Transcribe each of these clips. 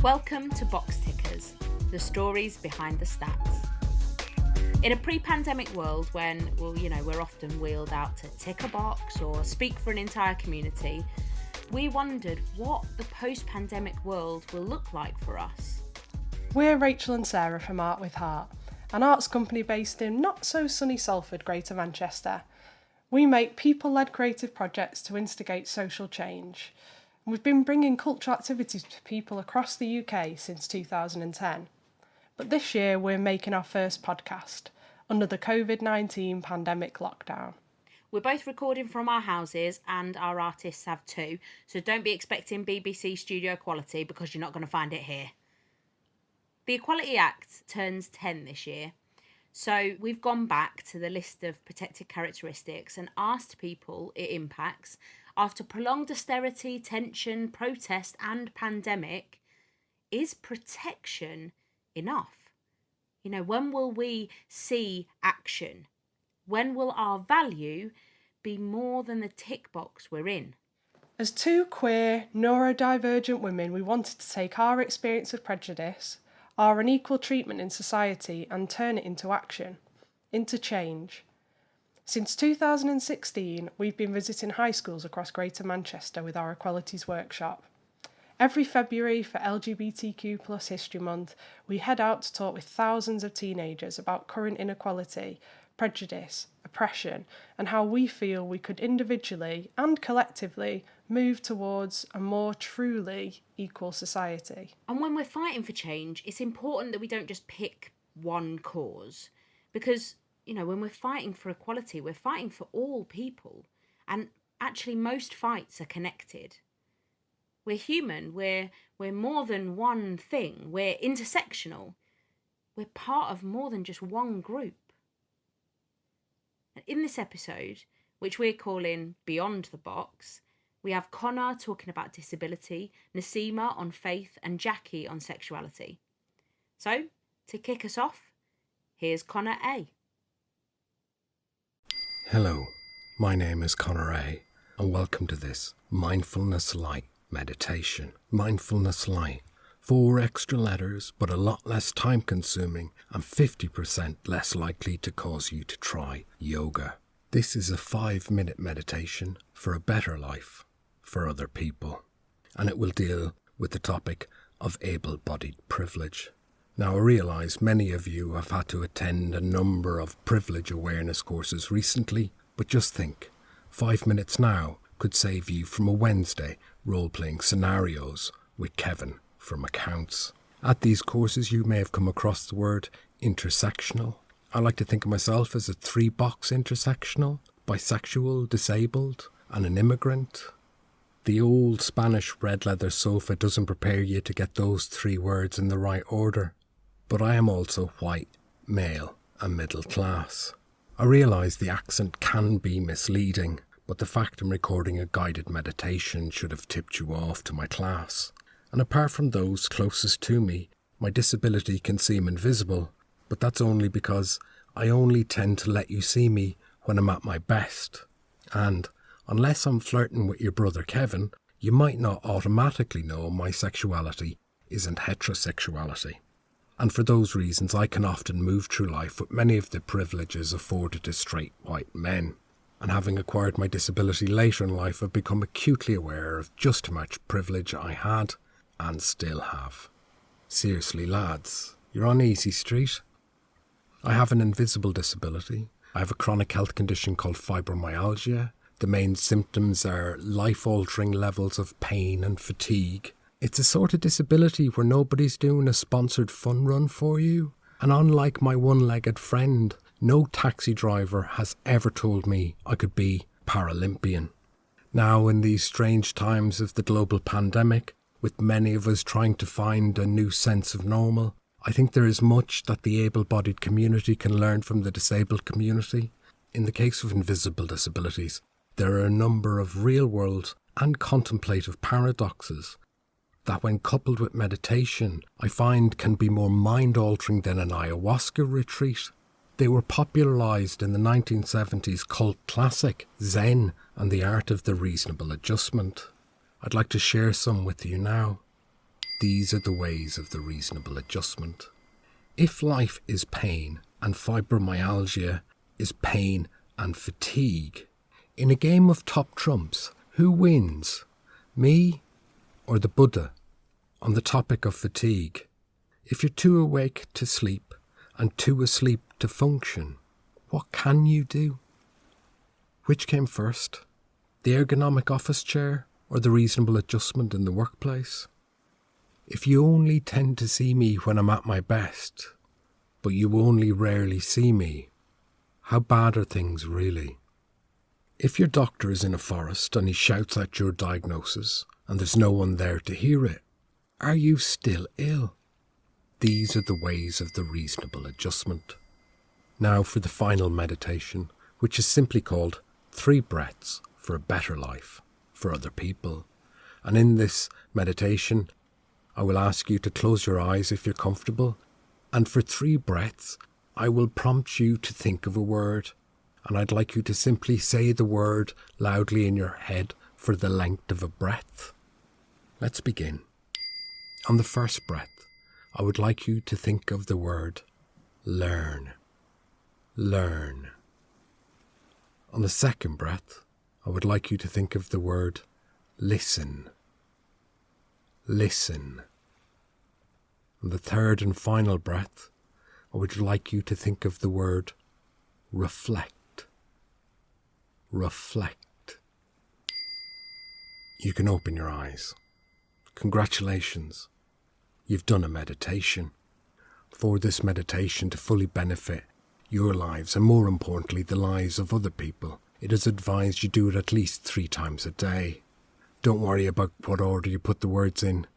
Welcome to Box Tickers, the stories behind the stats. In a pre-pandemic world when, we're often wheeled out to tick a box or speak for an entire community, we wondered what the post-pandemic world will look like for us. We're Rachel and Sarah from Art with Heart, an arts company based in not-so-sunny Salford, Greater Manchester. We make people-led creative projects to instigate social change. We've been bringing cultural activities to people across the UK since 2010. But this year we're making our first podcast under the COVID-19 pandemic lockdown. We're both recording from our houses and our artists have too, so don't be expecting BBC studio quality because you're not going to find it here. The Equality Act turns 10 this year, so we've gone back to the list of protected characteristics and asked people it impacts. After prolonged austerity, tension, protest and pandemic, is protection enough? When will we see action? When will our value be more than the tick box we're in? As two queer, neurodivergent women, we wanted to take our experience of prejudice, our unequal treatment in society, and turn it into action, into change. Since 2016, we've been visiting high schools across Greater Manchester with our Equalities Workshop. Every February for LGBTQ+ History Month, we head out to talk with thousands of teenagers about current inequality, prejudice, oppression, and how we feel we could individually and collectively move towards a more truly equal society. And when we're fighting for change, it's important that we don't just pick one cause, because when we're fighting for equality, we're fighting for all people. And actually, most fights are connected. We're human. We're more than one thing. We're intersectional. We're part of more than just one group. And in this episode, which we're calling Beyond the Box, we have Conor talking about disability, Nasima on faith, and Jackie on sexuality. So, to kick us off, here's Conor A. Hello, my name is Conor A, and welcome to this Mindfulness Light meditation. Mindfulness Light. 4 extra letters, but a lot less time consuming and 50% less likely to cause you to try yoga. This is a 5-minute meditation for a better life for other people, and it will deal with the topic of able-bodied privilege. Now, I realise many of you have had to attend a number of privilege awareness courses recently, but just think, 5 minutes now could save you from a Wednesday role-playing scenarios with Kevin from accounts. At these courses you may have come across the word intersectional. I like to think of myself as a 3-box intersectional, bisexual, disabled, and an immigrant. The old Spanish red leather sofa doesn't prepare you to get those 3 words in the right order. But I am also white, male, and middle class. I realise the accent can be misleading, but the fact I'm recording a guided meditation should have tipped you off to my class. And apart from those closest to me, my disability can seem invisible, but that's only because I only tend to let you see me when I'm at my best. And unless I'm flirting with your brother Kevin, you might not automatically know my sexuality isn't heterosexuality. And for those reasons, I can often move through life with many of the privileges afforded to straight white men. And having acquired my disability later in life, I've become acutely aware of just how much privilege I had and still have. Seriously, lads, you're on easy street. I have an invisible disability. I have a chronic health condition called fibromyalgia. The main symptoms are life-altering levels of pain and fatigue. It's a sort of disability where nobody's doing a sponsored fun run for you. And unlike my one-legged friend, no taxi driver has ever told me I could be Paralympian. Now, in these strange times of the global pandemic, with many of us trying to find a new sense of normal, I think there is much that the able-bodied community can learn from the disabled community. In the case of invisible disabilities, there are a number of real-world and contemplative paradoxes that when coupled with meditation, I find can be more mind-altering than an ayahuasca retreat. They were popularised in the 1970s cult classic Zen and the Art of the Reasonable Adjustment. I'd like to share some with you now. These are the ways of the reasonable adjustment. If life is pain and fibromyalgia is pain and fatigue, in a game of top trumps, who wins? Me or the Buddha? On the topic of fatigue, if you're too awake to sleep and too asleep to function, what can you do? Which came first, the ergonomic office chair or the reasonable adjustment in the workplace? If you only tend to see me when I'm at my best, but you only rarely see me, how bad are things really? If your doctor is in a forest and he shouts out your diagnosis and there's no one there to hear it, are you still ill? These are the ways of the reasonable adjustment. Now for the final meditation, which is simply called 3 breaths for a better life for other people. And in this meditation, I will ask you to close your eyes if you're comfortable. And for 3 breaths, I will prompt you to think of a word. And I'd like you to simply say the word loudly in your head for the length of a breath. Let's begin. On the first breath, I would like you to think of the word learn. Learn. On the second breath, I would like you to think of the word listen. Listen. On the third and final breath, I would like you to think of the word reflect. Reflect. You can open your eyes. Congratulations. You've done a meditation. For this meditation to fully benefit your lives and more importantly the lives of other people, it is advised you do it at least 3 times a day. Don't worry about what order you put the words in.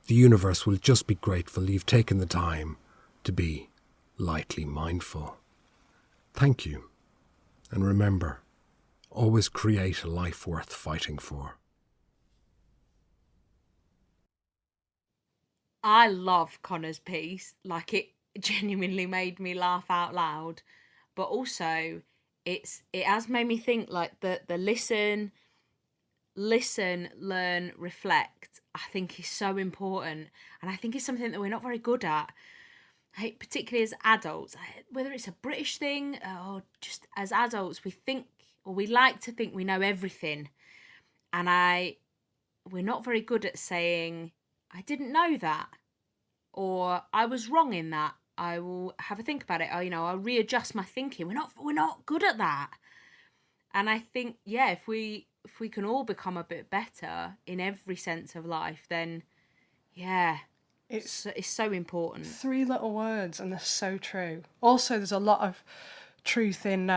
The universe will just be grateful you've taken the time to be lightly mindful. Thank you. And remember, always create a life worth fighting for. I love Conor's piece. Like, it genuinely made me laugh out loud. But also, it has made me think, like, the listen, learn, reflect, I think is so important. And I think it's something that we're not very good at, particularly as adults. Whether it's a British thing or just as adults, we think, or we like to think we know everything. And we're not very good at saying, I didn't know that, or I was wrong in that. I will have a think about it. Or, I'll readjust my thinking. We're not good at that. And I think, yeah, if we can all become a bit better in every sense of life, then yeah, it's so important. 3 little words, and they're so true. Also, there's a lot of truth in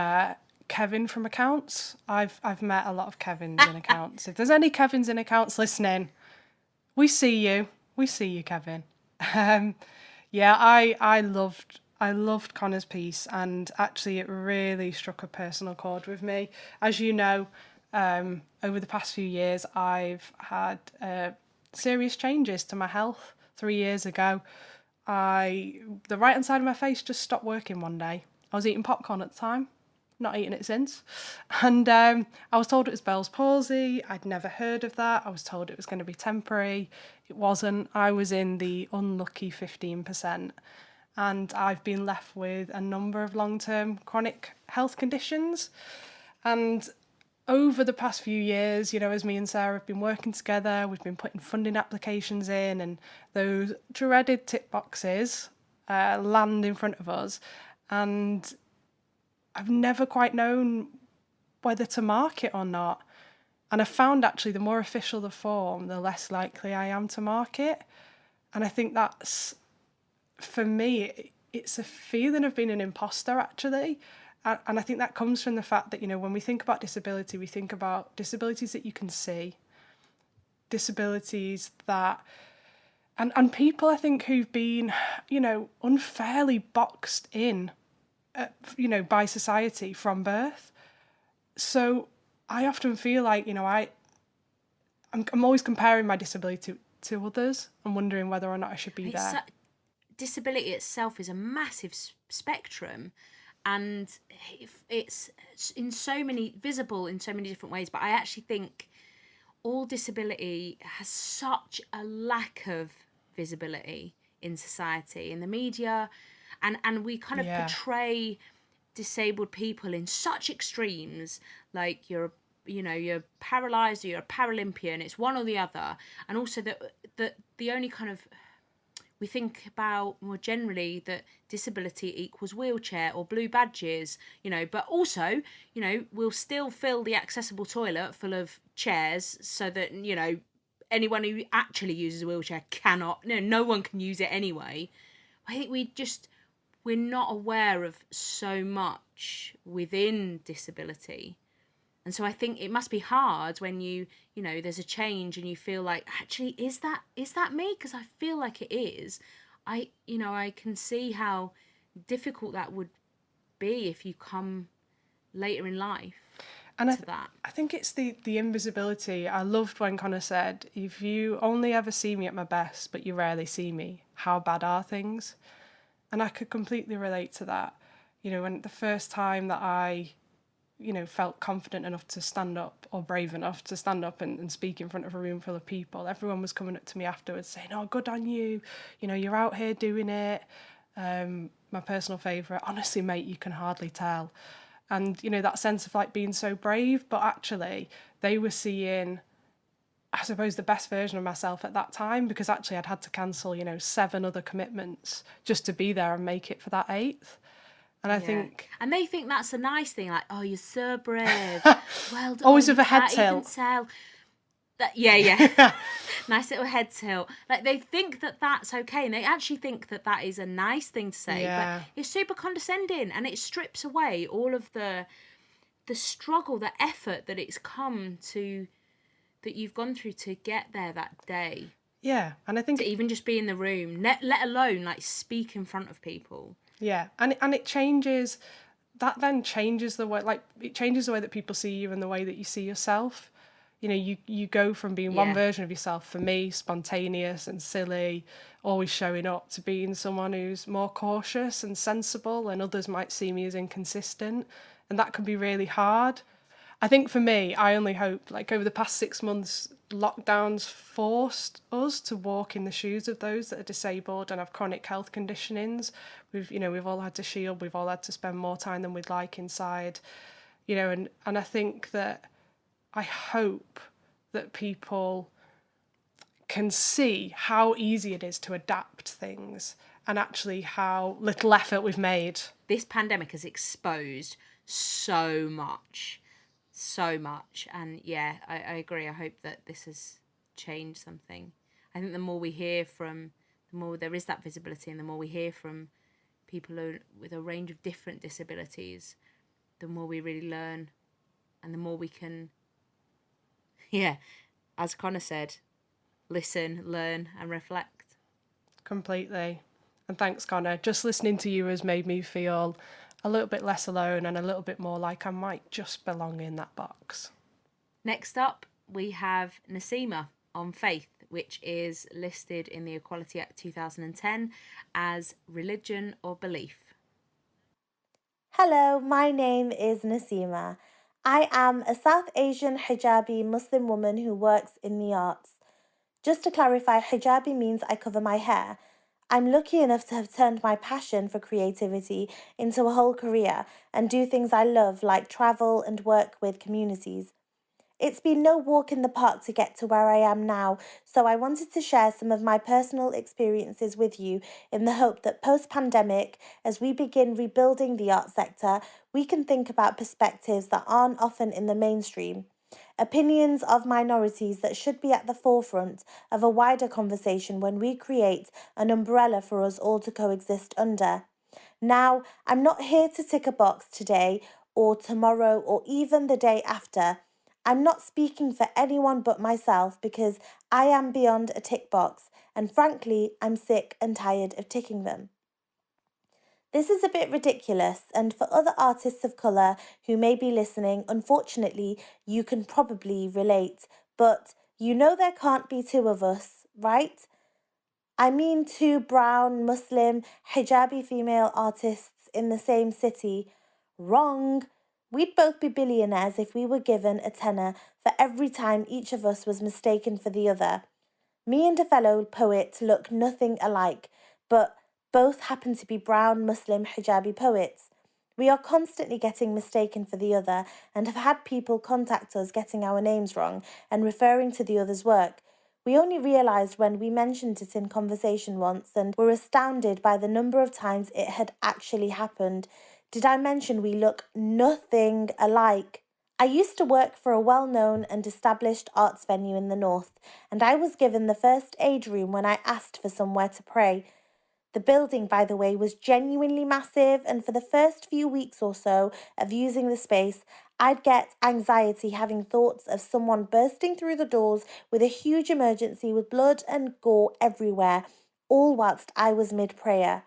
Kevin from accounts. I've met a lot of Kevins in accounts. If there's any Kevins in accounts listening, we see you, Kevin. Yeah, I loved Conor's piece, and actually it really struck a personal chord with me. As you know, over the past few years, I've had serious changes to my health. 3 years ago, the right hand side of my face just stopped working one day. I was eating popcorn at the time, not eating it since, and I was told it was Bell's palsy. I'd never heard of that. I was told it was going to be temporary. It wasn't. I was in the unlucky 15%, and I've been left with a number of long-term chronic health conditions. And over the past few years, as me and Sarah have been working together, we've been putting funding applications in, and those dreaded tick boxes land in front of us. And I've never quite known whether to mark it or not. And I found actually the more official the form, the less likely I am to mark it. And I think that's, for me, it's a feeling of being an imposter, actually. And I think that comes from the fact that, when we think about disability, we think about disabilities that you can see, disabilities that, and people, I think, who've been, unfairly boxed in, by society from birth. So I often feel like, I'm always comparing my disability to others and wondering whether or not I should be there. Disability itself is a massive spectrum, and it's visible in so many different ways. But I actually think all disability has such a lack of visibility in society, in the media, and we kind of Yeah. portray disabled people in such extremes, like you're paralyzed or you're a Paralympian. It's one or the other. And also that the only kind of, we think about more generally that disability equals wheelchair or blue badges, but also, we'll still fill the accessible toilet full of chairs so that, anyone who actually uses a wheelchair cannot, no one can use it anyway. I think we're not aware of so much within disability. And so I think it must be hard when there's a change and you feel like, actually, is that me? Because I feel like it is. I can see how difficult that would be if you come later in life to that. I think it's the invisibility. I loved when Conor said, if you only ever see me at my best, but you rarely see me, how bad are things? And I could completely relate to that. When the first time that I felt confident enough to stand up, or brave enough to stand up and speak in front of a room full of people, everyone was coming up to me afterwards saying, oh, good on you, you're out here doing it. My personal favourite, honestly, mate, you can hardly tell. And, that sense of like being so brave, but actually they were seeing, I suppose, the best version of myself at that time, because actually I'd had to cancel, 7 other commitments just to be there and make it for that 8th. And I think... And they think that's a nice thing, like, oh, you're so brave. Well done. Always with a head tilt. Yeah. Nice little head tilt. Like, they think that that's okay, and they actually think that that is a nice thing to say. Yeah. But it's super condescending, and it strips away all of the struggle, the effort that it's come to, that you've gone through to get there that day. Yeah, and I think... To even just be in the room, let alone, like, speak in front of people. Yeah, and it changes, that then changes the way, like, it changes the way that people see you and the way that you see yourself. You go from being one version of yourself, for me, spontaneous and silly, always showing up, to being someone who's more cautious and sensible, and others might see me as inconsistent, and that can be really hard. I think for me, I only hope, like, over the past 6 months, lockdowns forced us to walk in the shoes of those that are disabled and have chronic health conditionings. We've all had to shield, we've all had to spend more time than we'd like inside, and I think that, I hope that people can see how easy it is to adapt things, and actually how little effort we've made. This pandemic has exposed so much, and yeah, I agree. I hope that this has changed something. I think the more we hear from, the more there is that visibility, and the more we hear from people with a range of different disabilities, the more we really learn, and the more we can, as Conor said, listen, learn and reflect. Completely. And thanks, Conor. Just listening to you has made me feel a little bit less alone, and a little bit more like I might just belong in that box. Next up, we have Nasima on faith, which is listed in the Equality Act 2010 as religion or belief. Hello, my name is Nasima. I am a South Asian hijabi Muslim woman who works in the arts. Just to clarify, hijabi means I cover my hair. I'm lucky enough to have turned my passion for creativity into a whole career and do things I love, like travel and work with communities. It's been no walk in the park to get to where I am now, so I wanted to share some of my personal experiences with you in the hope that post-pandemic, as we begin rebuilding the art sector, we can think about perspectives that aren't often in the mainstream. Opinions of minorities that should be at the forefront of a wider conversation when we create an umbrella for us all to coexist under. Now, I'm not here to tick a box today or tomorrow or even the day after. I'm not speaking for anyone but myself, because I am beyond a tick box, and frankly, I'm sick and tired of ticking them. This is a bit ridiculous, and for other artists of colour who may be listening, unfortunately, you can probably relate, but there can't be 2 of us, right? I mean 2 brown, Muslim, hijabi female artists in the same city. Wrong! We'd both be billionaires if we were given a tenner for every time each of us was mistaken for the other. Me and a fellow poet look nothing alike, but both happen to be brown Muslim hijabi poets. We are constantly getting mistaken for the other and have had people contact us getting our names wrong and referring to the other's work. We only realised when we mentioned it in conversation once and were astounded by the number of times it had actually happened. Did I mention we look nothing alike? I used to work for a well-known and established arts venue in the north, and I was given the first aid room when I asked for somewhere to pray. The building, by the way, was genuinely massive, and for the first few weeks or so of using the space, I'd get anxiety having thoughts of someone bursting through the doors with a huge emergency with blood and gore everywhere, all whilst I was mid-prayer.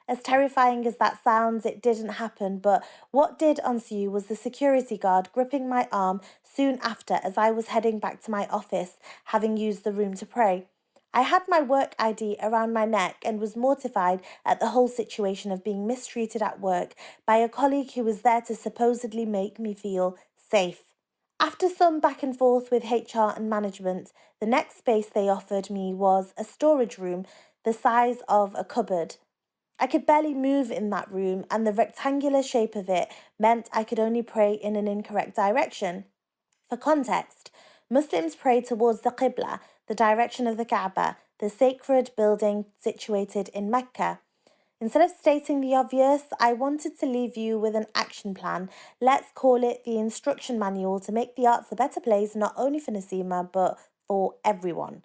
As terrifying as that sounds, it didn't happen, but what did ensue was the security guard gripping my arm soon after as I was heading back to my office, having used the room to pray. I had my work ID around my neck and was mortified at the whole situation of being mistreated at work by a colleague who was there to supposedly make me feel safe. After some back and forth with HR and management, the next space they offered me was a storage room the size of a cupboard. I could barely move in that room, and the rectangular shape of it meant I could only pray in an incorrect direction. For context, Muslims pray towards the Qibla, the direction of the Kaaba, the sacred building situated in Mecca. Instead of stating the obvious, I wanted to leave you with an action plan. Let's call it the instruction manual to make the arts a better place, not only for Nasima, but for everyone.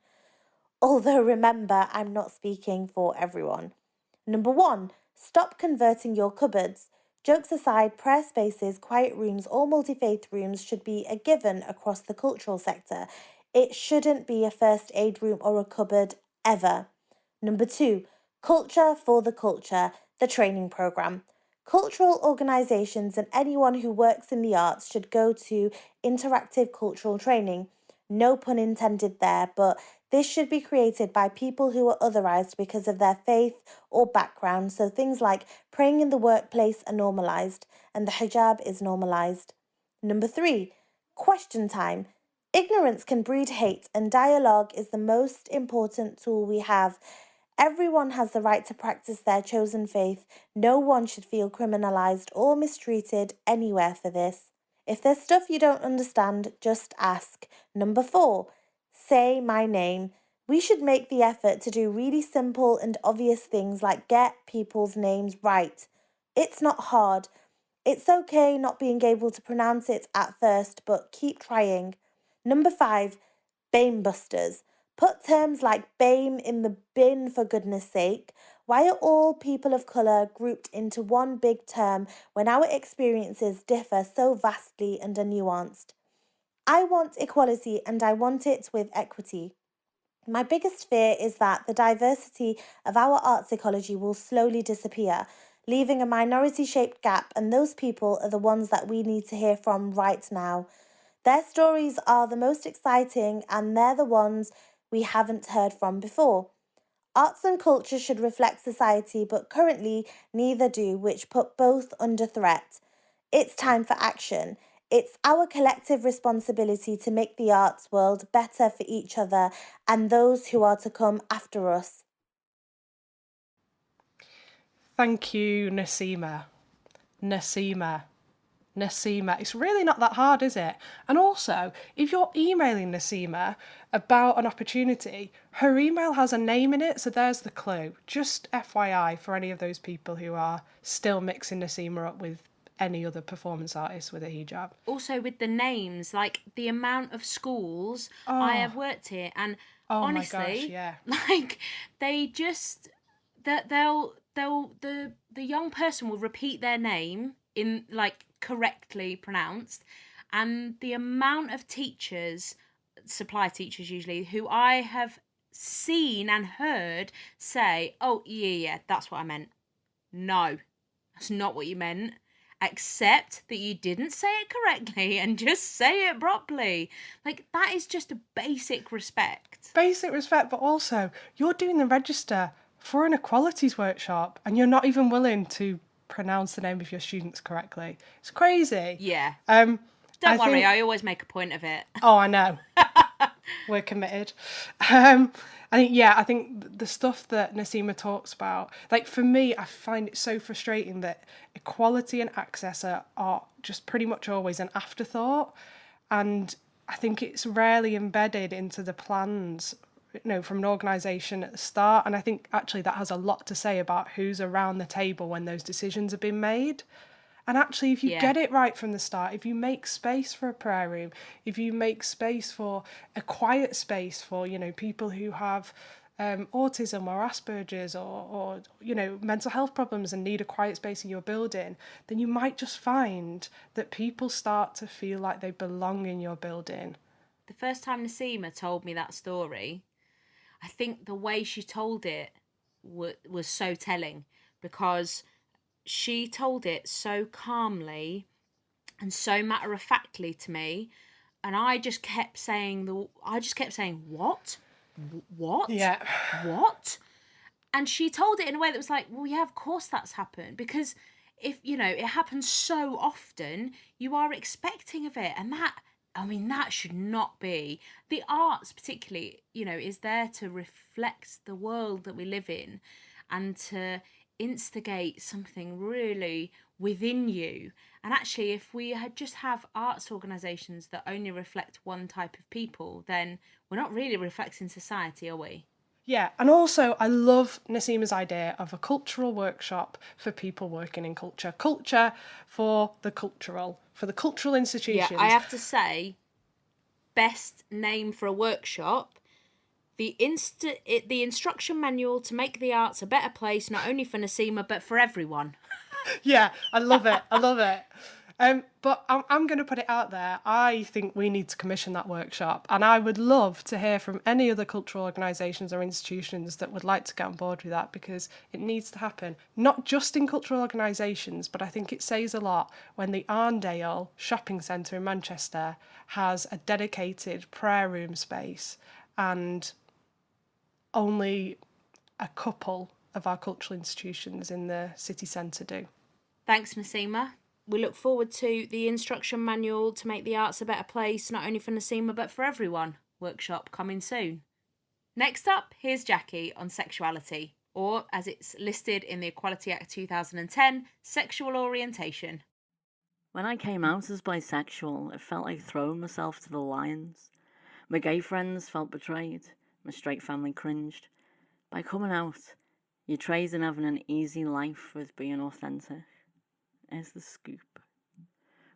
Although remember, I'm not speaking for everyone. Number 1, stop converting your cupboards. Jokes aside, prayer spaces, quiet rooms, or multi-faith rooms should be a given across the cultural sector. It shouldn't be a first aid room or a cupboard ever. Number 2, culture for the culture, the training program. Cultural organisations and anyone who works in the arts should go to interactive cultural training. No pun intended there, but this should be created by people who are otherized because of their faith or background, so things like praying in the workplace are normalized and the hijab is normalized. Number 3, question time. Ignorance can breed hate, and dialogue is the most important tool we have. Everyone has the right to practice their chosen faith. No one should feel criminalized or mistreated anywhere for this. If there's stuff you don't understand, just ask. Number 4, say my name. We should make the effort to do really simple and obvious things like get people's names right. It's not hard. It's okay not being able to pronounce it at first, but keep trying. Number 5, BAME busters. Put terms like BAME in the bin for goodness sake. Why are all people of colour grouped into one big term when our experiences differ so vastly and are nuanced? I want equality, and I want it with equity. My biggest fear is that the diversity of our arts ecology will slowly disappear, leaving a minority-shaped gap, and those people are the ones that we need to hear from right now. Their stories are the most exciting, and they're the ones we haven't heard from before. Arts and culture should reflect society, but currently neither do, which put both under threat. It's time for action. It's our collective responsibility to make the arts world better for each other and those who are to come after us. Thank you, Nasima. Nasima. It's really not that hard, is it? And also, if you're emailing Nasima about an opportunity, her email has a name in it, so there's the clue. Just FYI for any of those people who are still mixing Nasima up with any other performance artist with a hijab. Also with the names, like the amount of schools I have worked here, and honestly, my gosh, yeah. like they just the young person will repeat their name in like correctly pronounced, and the amount of teachers, supply teachers usually, who I have seen and heard say, "Oh yeah, that's what I meant." No, that's not what you meant. Accept that you didn't say it correctly and just say it properly. Like, that is just a basic respect. Basic respect, but also you're doing the register for an equalities workshop and you're not even willing to pronounce the name of your students correctly. It's crazy. Yeah. Don't worry, I always make a point of it. Oh, I know. We're committed. I think the stuff that Nasima talks about, like for me, I find it so frustrating that equality and access are just pretty much always an afterthought. And I think it's rarely embedded into the plans, from an organisation at the start. And I think actually that has a lot to say about who's around the table when those decisions have been made. And actually, if you Yeah. get it right from the start, if you make space for a prayer room, if you make space for a quiet space for, people who have autism or Asperger's or mental health problems and need a quiet space in your building, then you might just find that people start to feel like they belong in your building. The first time Nasima told me that story, I think the way she told it was so telling, because she told it so calmly and so matter-of-factly to me, and I just kept saying what? Yeah. What? And she told it in a way that was like, well, yeah, of course that's happened, because if it happens so often, you are expecting of it, and that should not be. The arts particularly, is there to reflect the world that we live in and to instigate something really within you. And actually, if we just have arts organisations that only reflect one type of people, then we're not really reflecting society, are we? Yeah, and also I love Nasima's idea of a cultural workshop for people working in culture. Culture for the cultural institutions. Yeah, I have to say, best name for a workshop, the instruction manual to make the arts a better place, not only for Nasima but for everyone. Yeah, I love it. I love it. But I'm going to put it out there. I think we need to commission that workshop, and I would love to hear from any other cultural organisations or institutions that would like to get on board with that, because it needs to happen, not just in cultural organisations, but I think it says a lot when the Arndale shopping centre in Manchester has a dedicated prayer room space and only a couple of our cultural institutions in the city centre do. Thanks, Nasima. We look forward to the instruction manual to make the arts a better place, not only for Nasima but for everyone workshop coming soon. Next up, here's Jackie on sexuality, or as it's listed in the Equality Act 2010, sexual orientation. When I came out as bisexual, it felt like throwing myself to the lions. My gay friends felt betrayed. My straight family cringed. By coming out, you're trading having an easy life with being authentic. Here's the scoop.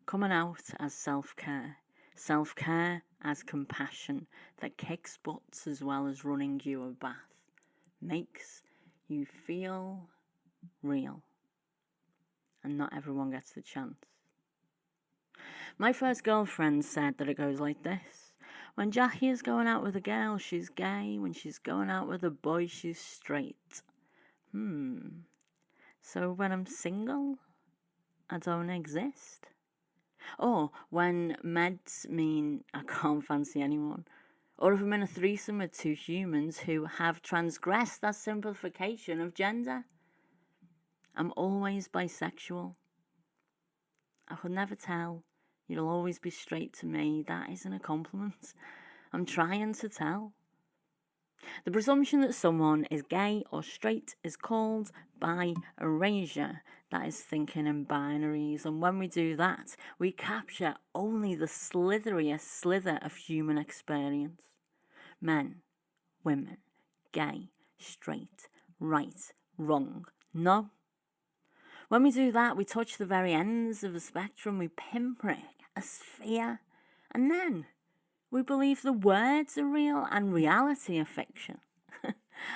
Coming out as self-care. Self-care as compassion that kicks butts as well as running you a bath. Makes you feel real. And not everyone gets the chance. My first girlfriend said that it goes like this. When Jackie is going out with a girl, she's gay. When she's going out with a boy, she's straight. So when I'm single, I don't exist? Or when meds mean I can't fancy anyone. Or if I'm in a threesome with two humans who have transgressed that simplification of gender. I'm always bisexual. I could never tell. You'll always be straight to me. That isn't a compliment. I'm trying to tell. The presumption that someone is gay or straight is called bi-erasure. That is thinking in binaries. And when we do that, we capture only the slitheriest slither of human experience. Men, women, gay, straight, right, wrong, no. When we do that, we touch the very ends of the spectrum, we pinprick a sphere, and then we believe the words are real and reality are fiction.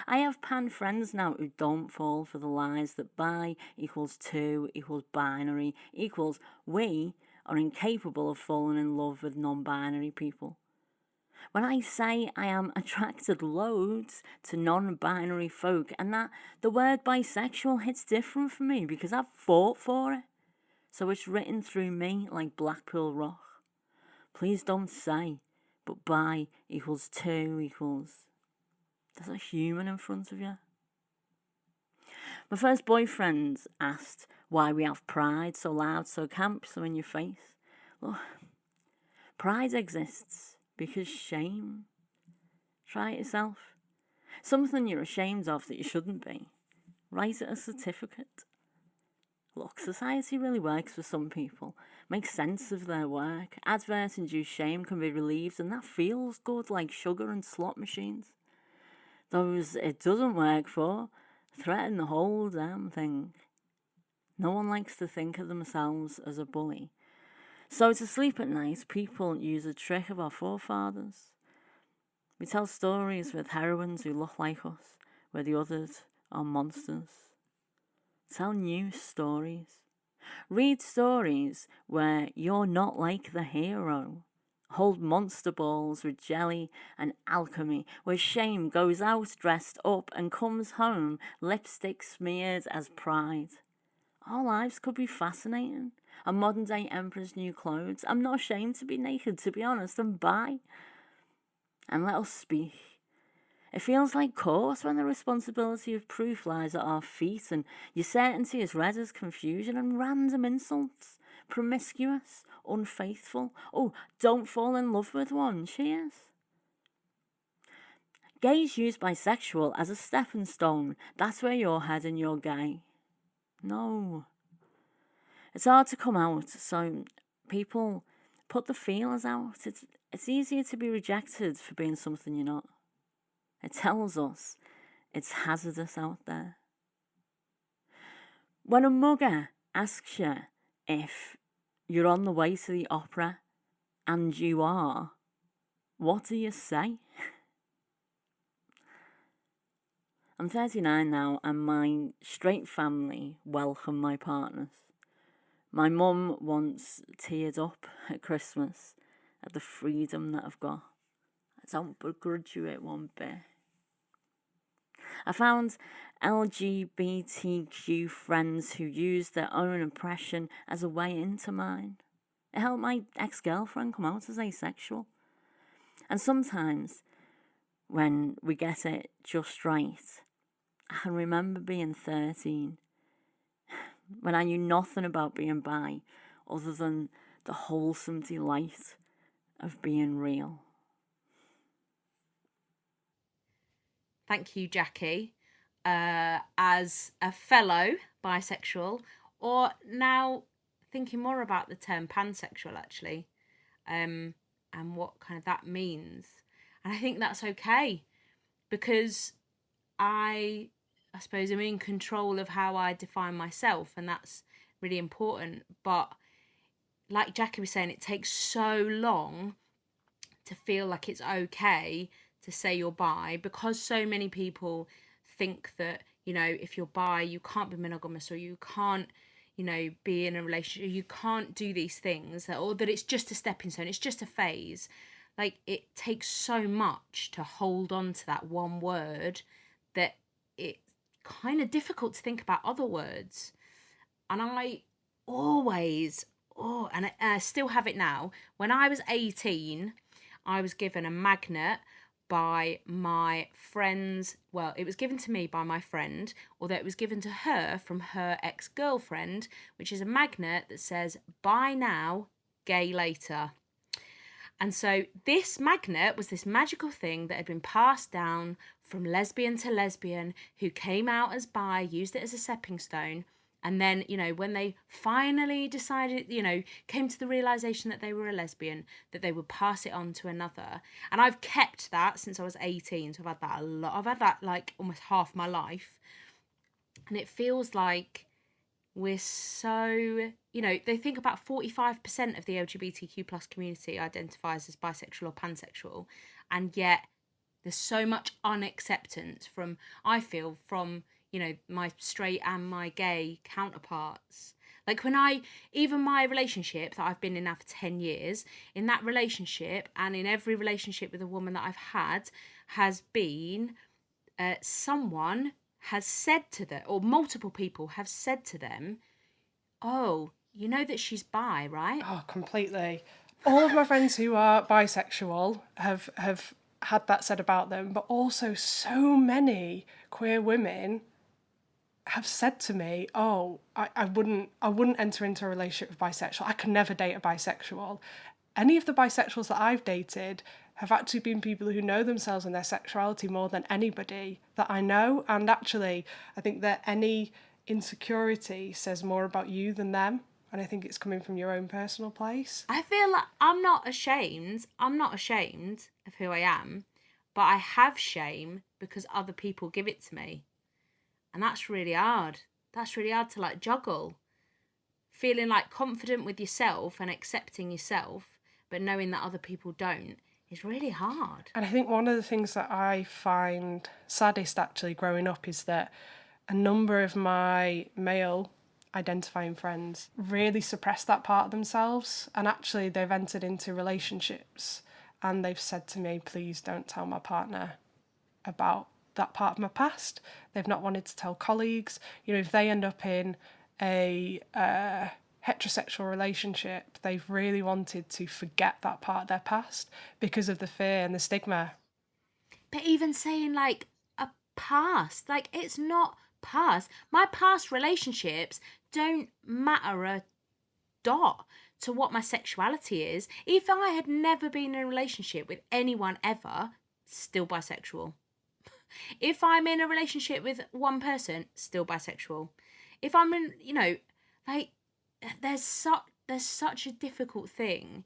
I have pan friends now who don't fall for the lies that bi equals two equals binary equals we are incapable of falling in love with non-binary people. When I say I am attracted loads to non-binary folk, and that the word bisexual hits different for me because I've fought for it. So it's written through me like Blackpool Rock. Please don't say, but bi equals two equals... There's a human in front of you. My first boyfriend asked why we have pride so loud, so camp, so in your face. Look, pride exists because shame Try it yourself. Something you're ashamed of that you shouldn't be. Write it a certificate. Look, society really works for some people. Make sense of their work. Advert-induced shame can be relieved, and that feels good, like sugar and slot machines. Those it doesn't work for threaten the whole damn thing. No one likes to think of themselves as a bully. So to sleep at night, people use a trick of our forefathers. We tell stories with heroines who look like us, where the others are monsters. Tell new stories. Read stories where you're not like the hero. Hold monster balls with jelly and alchemy, where shame goes out dressed up and comes home lipstick smeared as pride. Our lives could be fascinating. A modern day emperor's new clothes. I'm not ashamed to be naked, to be honest, and bi. And let us speak. It feels like course when the responsibility of proof lies at our feet and your certainty is read as confusion and random insults. Promiscuous, unfaithful. Oh, don't fall in love with one. Cheers. Gays use bisexual as a stepping stone. That's where you're heading, you're gay. No. It's hard to come out, so people put the feelers out. It's easier to be rejected for being something you're not. It tells us it's hazardous out there. When a mugger asks you if you're on the way to the opera, and you are, what do you say? I'm 39 now, and my straight family welcome my partners. My mum once teared up at Christmas at the freedom that I've got. I don't begrudge you it one bit. I found LGBTQ friends who used their own oppression as a way into mine. It helped my ex-girlfriend come out as asexual. And sometimes, when we get it just right, I can remember being 13, when I knew nothing about being bi, other than the wholesome delight of being real. Thank you, Jackie. As a fellow bisexual, or now thinking more about the term pansexual, actually, and what kind of that means. And I think that's okay, because I suppose I'm in control of how I define myself, and that's really important. But like Jackie was saying, it takes so long to feel like it's okay to say you're bi, because so many people think that, you know, if you're bi, you can't be monogamous, or you can't, you know, be in a relationship, you can't do these things, or that it's just a stepping stone, it's just a phase. Like, it takes so much to hold on to that one word that it's kind of difficult to think about other words. And I always, and I still have it now. When I was 18, I was given a magnet by my friends. Well, it was given to me by my friend, although it was given to her from her ex-girlfriend, which is a magnet that says, "Buy now, gay later." And so this magnet was this magical thing that had been passed down from lesbian to lesbian, who came out as bi, used it as a stepping stone. And then, you know, when they finally decided, you know, came to the realization that they were a lesbian, that they would pass it on to another. And I've kept that since I was 18. So I've had that a lot. I've had that like almost half my life. And it feels like we're so, you know, they think about 45% of the LGBTQ plus community identifies as bisexual or pansexual. And yet there's so much unacceptance from, I feel, from, you know, my straight and my gay counterparts. Like even my relationship that I've been in now for 10 years, in that relationship and in every relationship with a woman that I've had has been someone has said to them, or multiple people have said to them, "Oh, you know that she's bi, right?" Oh, completely. All of my friends who are bisexual have had that said about them, but also so many queer women have said to me, "Oh, I wouldn't enter into a relationship with bisexual. I could never date a bisexual." Any of the bisexuals that I've dated have actually been people who know themselves and their sexuality more than anybody that I know. And actually, I think that any insecurity says more about you than them. And I think it's coming from your own personal place. I feel like I'm not ashamed of who I am, but I have shame because other people give it to me. And that's really hard. That's really hard to like juggle. Feeling like confident with yourself and accepting yourself, but knowing that other people don't, is really hard. And I think one of the things that I find saddest actually growing up is that a number of my male identifying friends really suppress that part of themselves, and actually they've entered into relationships and they've said to me, please don't tell my partner about that part of my past. They've not wanted to tell colleagues. You know, if they end up in a heterosexual relationship, they've really wanted to forget that part of their past because of the fear and the stigma. But even saying like a past, like it's not past. My past relationships don't matter a dot to what my sexuality is. If I had never been in a relationship with anyone ever, still bisexual. If I'm in a relationship with one person, still bisexual. If I'm in, you know, like there's such a difficult thing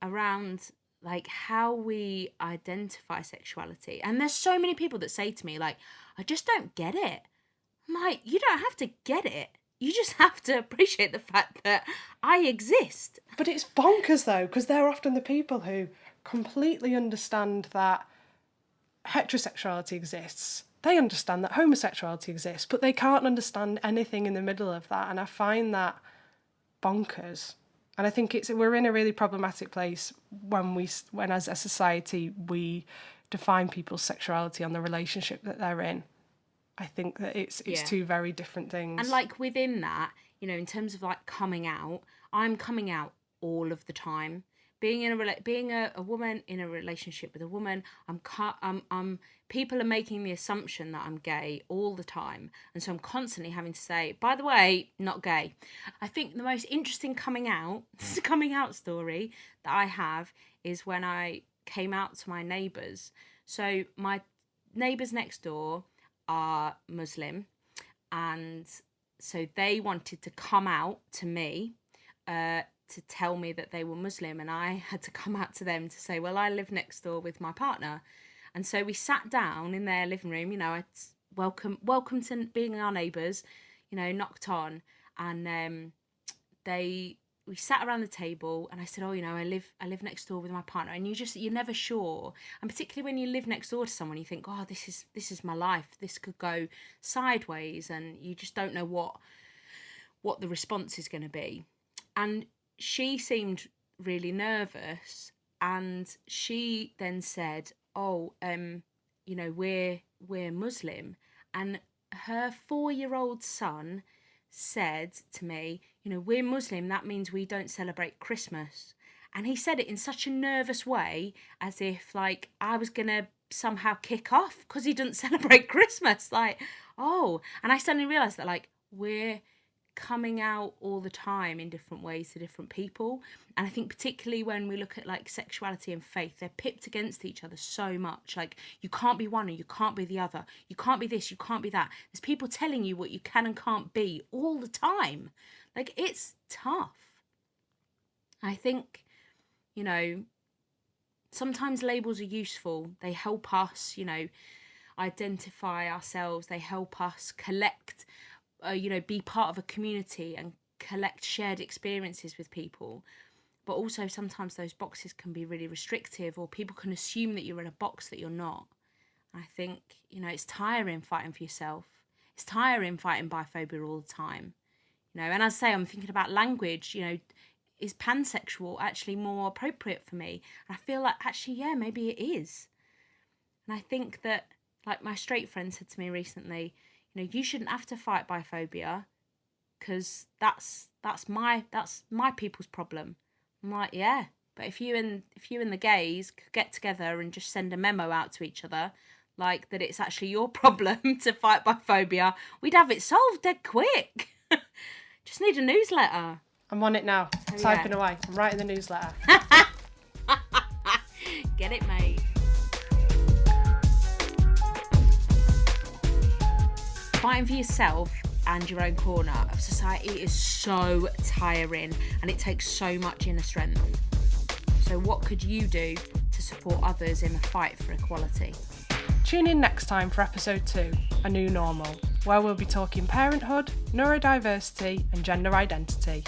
around like how we identify sexuality. And there's so many people that say to me like, I just don't get it. I'm like, you don't have to get it. You just have to appreciate the fact that I exist. But it's bonkers though, because they're often the people who completely understand that heterosexuality exists. They understand that homosexuality exists, but they can't understand anything in the middle of that. And I find that bonkers. And I think we're in a really problematic place when as a society we define people's sexuality on the relationship that they're in. I think that it's two very different things. And like within that, you know, in terms of like coming out, I'm coming out all of the time. Being a woman in a relationship with a woman, people are making the assumption that I'm gay all the time, and so I'm constantly having to say, by the way, not gay. I think the most interesting coming out story that I have is when I came out to my neighbours. So my neighbours next door are Muslim, and so they wanted to come out to me to tell me that they were Muslim, and I had to come out to them to say, well, I live next door with my partner. And so we sat down in their living room, you know, it's welcome to being our neighbours, you know, knocked on, and we sat around the table, and I said, oh, you know, I live next door with my partner. And you're never sure, and particularly when you live next door to someone, you think, oh, this is my life, this could go sideways, and you just don't know what the response is going to be. And she seemed really nervous, and she then said, oh, you know, we're Muslim. And her 4-year-old son said to me, you know, we're Muslim, that means we don't celebrate Christmas. And he said it in such a nervous way, as if like I was gonna somehow kick off because he doesn't celebrate Christmas. Like, oh. And I suddenly realised that like we're coming out all the time in different ways to different people. And I think particularly when we look at like sexuality and faith, they're pipped against each other so much. Like, you can't be one or you can't be the other, you can't be this, you can't be that. There's people telling you what you can and can't be all the time. Like, it's tough. I think, you know, sometimes labels are useful. They help us, you know, identify ourselves. They help us collect, you know, be part of a community and collect shared experiences with people. But also sometimes those boxes can be really restrictive, or people can assume that you're in a box that you're not. I think, you know, it's tiring fighting for yourself. It's tiring fighting biphobia all the time. You know, and as I say, I'm thinking about language, you know, is pansexual actually more appropriate for me? And I feel like actually, yeah, maybe it is. And I think that, like my straight friend said to me recently, you know, you shouldn't have to fight biphobia because that's my people's problem. I'm like, yeah, but if you and the gays could get together and just send a memo out to each other, like that it's actually your problem to fight biphobia, we'd have it solved dead quick. Just need a newsletter. I'm on it now. Typing away. I'm writing the newsletter. Get it made. Fighting for yourself and your own corner of society is so tiring, and it takes so much inner strength. So what could you do to support others in the fight for equality? Tune in next time for episode 2, A New Normal, where we'll be talking parenthood, neurodiversity and gender identity.